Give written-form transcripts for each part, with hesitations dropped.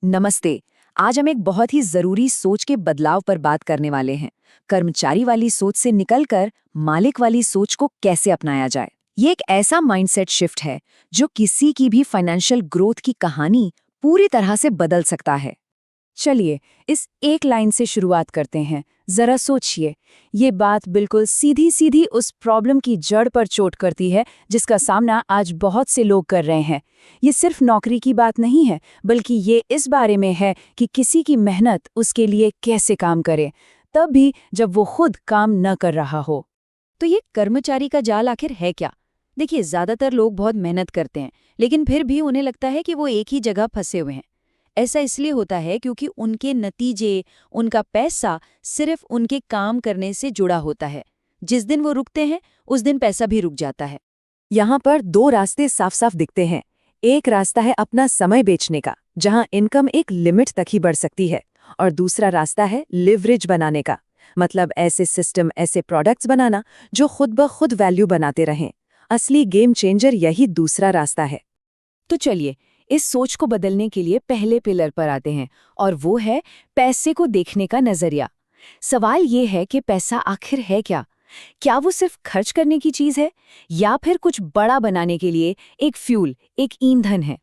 नमस्ते। आज हम एक बहुत ही जरूरी सोच के बदलाव पर बात करने वाले हैं। कर्मचारी वाली सोच से निकलकर मालिक वाली सोच को कैसे अपनाया जाए। ये एक ऐसा माइंडसेट शिफ्ट है जो किसी की भी फाइनेंशियल ग्रोथ की कहानी पूरी तरह से बदल सकता है। चलिए इस एक लाइन से शुरुआत करते हैं। जरा सोचिए, ये बात बिल्कुल सीधी सीधी उस प्रॉब्लम की जड़ पर चोट करती है जिसका सामना आज बहुत से लोग कर रहे हैं। ये सिर्फ नौकरी की बात नहीं है, बल्कि ये इस बारे में है कि किसी की मेहनत उसके लिए कैसे काम करे, तब भी जब वो खुद काम न कर रहा हो। तो ये कर्मचारी का जाल आखिर है क्या? देखिए, ज्यादातर लोग बहुत मेहनत करते हैं, लेकिन फिर भी उन्हें लगता है कि वो एक ही जगह फंसे हुए हैं। ऐसा इसलिए होता है क्योंकि उनके नतीजे, उनका पैसा सिर्फ उनके काम करने से जुड़ा होता है। जिस दिन वो रुकते हैं, उस दिन पैसा भी रुक जाता है। यहाँ पर दो रास्ते साफ साफ दिखते हैं। एक रास्ता है अपना समय बेचने का, जहाँ इनकम एक लिमिट तक ही बढ़ सकती है, और दूसरा रास्ता है लिवरेज बनाने का, मतलब ऐसे सिस्टम, ऐसे प्रोडक्ट्स बनाना जो खुद ब खुद वैल्यू बनाते रहें। असली गेम चेंजर यही दूसरा रास्ता है। तो चलिए इस सोच को बदलने के लिए पहले पिलर पर आते हैं, और वो है पैसे को देखने का नजरिया। सवाल ये है कि पैसा आखिर है क्या? क्या वो सिर्फ खर्च करने की चीज है, या फिर कुछ बड़ा बनाने के लिए एक फ्यूल, एक ईंधन है?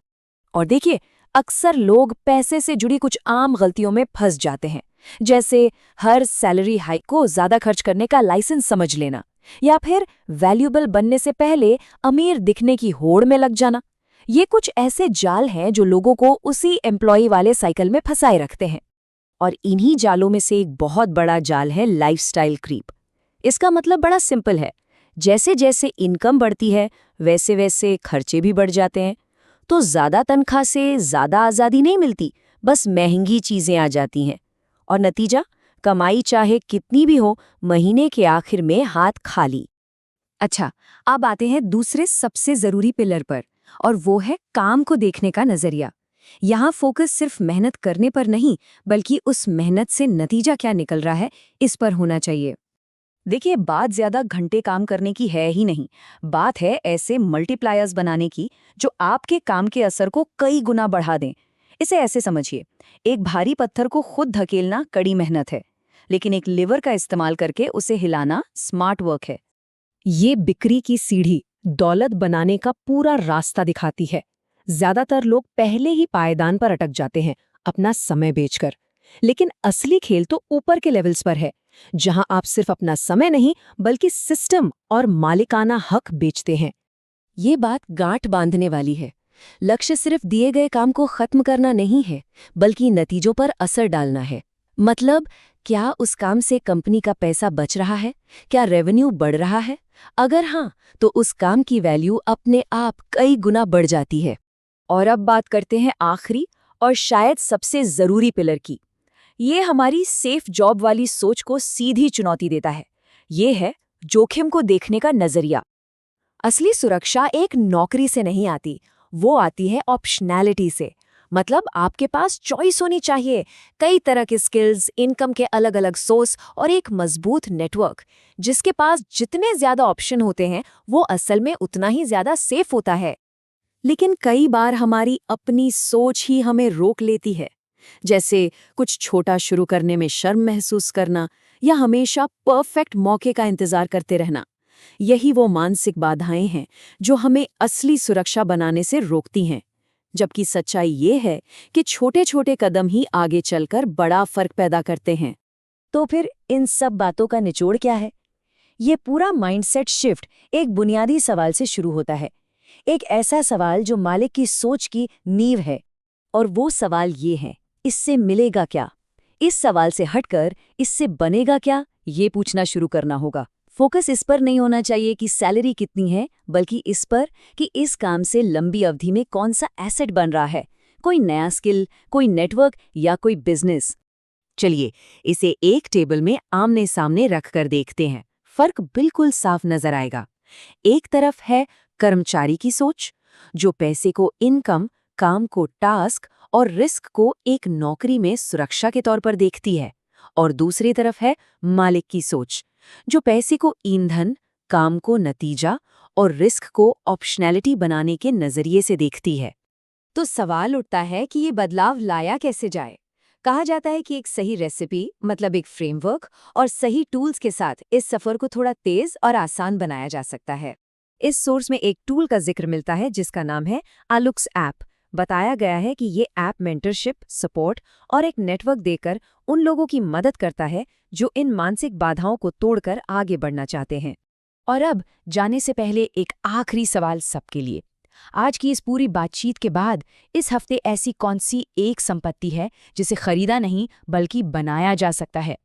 और देखिए, अक्सर लोग पैसे से जुड़ी कुछ आम गलतियों में फंस जाते हैं, जैसे हर सैलरी हाइक को ज्यादा खर्च करने का लाइसेंस समझ लेना, या फिर वैल्यूएबल बनने से पहले अमीर दिखने की होड़ में लग जाना। ये कुछ ऐसे जाल हैं जो लोगों को उसी एम्प्लॉय वाले साइकिल में फंसाए रखते हैं। और इन्हीं जालों में से एक बहुत बड़ा जाल है लाइफस्टाइल क्रीप। इसका मतलब बड़ा सिंपल है। जैसे जैसे इनकम बढ़ती है, वैसे वैसे खर्चे भी बढ़ जाते हैं। तो ज्यादा तनख्वाह से ज्यादा आज़ादी नहीं मिलती, बस महंगी चीजें आ जाती हैं। और नतीजा, कमाई चाहे कितनी भी हो, महीने के आखिर में हाथ खाली। अच्छा, अब आते हैं दूसरे सबसे जरूरी पिलर पर, और वो है काम को देखने का नजरिया। यहाँ फोकस सिर्फ मेहनत करने पर नहीं, बल्कि उस मेहनत से नतीजा क्या निकल रहा है, इस पर होना चाहिए। देखिए, बात ज्यादा घंटे काम करने की है ही नहीं। बात है ऐसे मल्टीप्लायर्स बनाने की जो आपके काम के असर को कई गुना बढ़ा दें। इसे ऐसे समझिए, एक भारी पत्थर को खुद धकेलना कड़ी मेहनत है, लेकिन एक लिवर का इस्तेमाल करके उसे हिलाना स्मार्ट वर्क है। ये बिक्री की सीढ़ी, दौलत बनाने का पूरा रास्ता दिखाती है। ज्यादातर लोग पहले ही पायदान पर अटक जाते हैं, अपना समय बेचकर। लेकिन असली खेल तो ऊपर के लेवल्स पर है, जहां आप सिर्फ अपना समय नहीं, बल्कि सिस्टम और मालिकाना हक बेचते हैं। ये बात गांठ बांधने वाली है। लक्ष्य सिर्फ दिए गए काम को खत्म करना नहीं है, बल्कि नतीजों पर असर डालना है। मतलब, क्या उस काम से कंपनी का पैसा बच रहा है? क्या रेवेन्यू बढ़ रहा है? अगर हाँ, तो उस काम की वैल्यू अपने आप कई गुना बढ़ जाती है। और अब बात करते हैं आखिरी और शायद सबसे जरूरी पिलर की। ये हमारी सेफ जॉब वाली सोच को सीधी चुनौती देता है। ये है जोखिम को देखने का नजरिया। असली सुरक्षा एक नौकरी से नहीं आती, वो आती है ऑप्शनैलिटी से। मतलब आपके पास चॉइस होनी चाहिए, कई तरह के स्किल्स, इनकम के अलग अलग सोर्स और एक मजबूत नेटवर्क। जिसके पास जितने ज्यादा ऑप्शन होते हैं, वो असल में उतना ही ज्यादा सेफ होता है। लेकिन कई बार हमारी अपनी सोच ही हमें रोक लेती है, जैसे कुछ छोटा शुरू करने में शर्म महसूस करना, या हमेशा परफेक्ट मौके का इंतजार करते रहना। यही वो मानसिक बाधाएं हैं जो हमें असली सुरक्षा बनाने से रोकती हैं। जबकि सच्चाई ये है कि छोटे छोटे कदम ही आगे चलकर बड़ा फर्क पैदा करते हैं। तो फिर इन सब बातों का निचोड़ क्या है? ये पूरा माइंडसेट शिफ्ट एक बुनियादी सवाल से शुरू होता है। एक ऐसा सवाल जो मालिक की सोच की नींव है। और वो सवाल ये है, इससे मिलेगा क्या? इस सवाल से हटकर इससे बनेगा क्या, ये पूछना शुरू करना होगा। फोकस इस पर नहीं होना चाहिए कि सैलरी कितनी है, बल्कि इस पर कि इस काम से लंबी अवधि में कौन सा एसेट बन रहा है, कोई नया स्किल, कोई नेटवर्क या कोई बिजनेस। चलिए इसे एक टेबल में आमने सामने रखकर देखते हैं। फर्क बिल्कुल साफ नजर आएगा। एक तरफ है कर्मचारी की सोच, जो पैसे को इनकम, काम को टास्क और रिस्क को एक नौकरी में सुरक्षा के तौर पर देखती है। और दूसरी तरफ है मालिक की सोच, जो पैसे को ईंधन, काम को नतीजा और रिस्क को ऑप्शनैलिटी बनाने के नजरिए से देखती है। तो सवाल उठता है कि ये बदलाव लाया कैसे जाए। कहा जाता है कि एक सही रेसिपी मतलब एक फ्रेमवर्क और सही टूल्स के साथ इस सफ़र को थोड़ा तेज और आसान बनाया जा सकता है। इस सोर्स में एक टूल का जिक्र मिलता है जिसका नाम है आलुक्स ऐप। बताया गया है कि ये ऐप मेंटरशिप, सपोर्ट और एक नेटवर्क देकर उन लोगों की मदद करता है जो इन मानसिक बाधाओं को तोड़कर आगे बढ़ना चाहते हैं। और अब जाने से पहले एक आखिरी सवाल सबके लिए। आज की इस पूरी बातचीत के बाद इस हफ्ते ऐसी कौन सी एक संपत्ति है जिसे खरीदा नहीं बल्कि बनाया जा सकता है?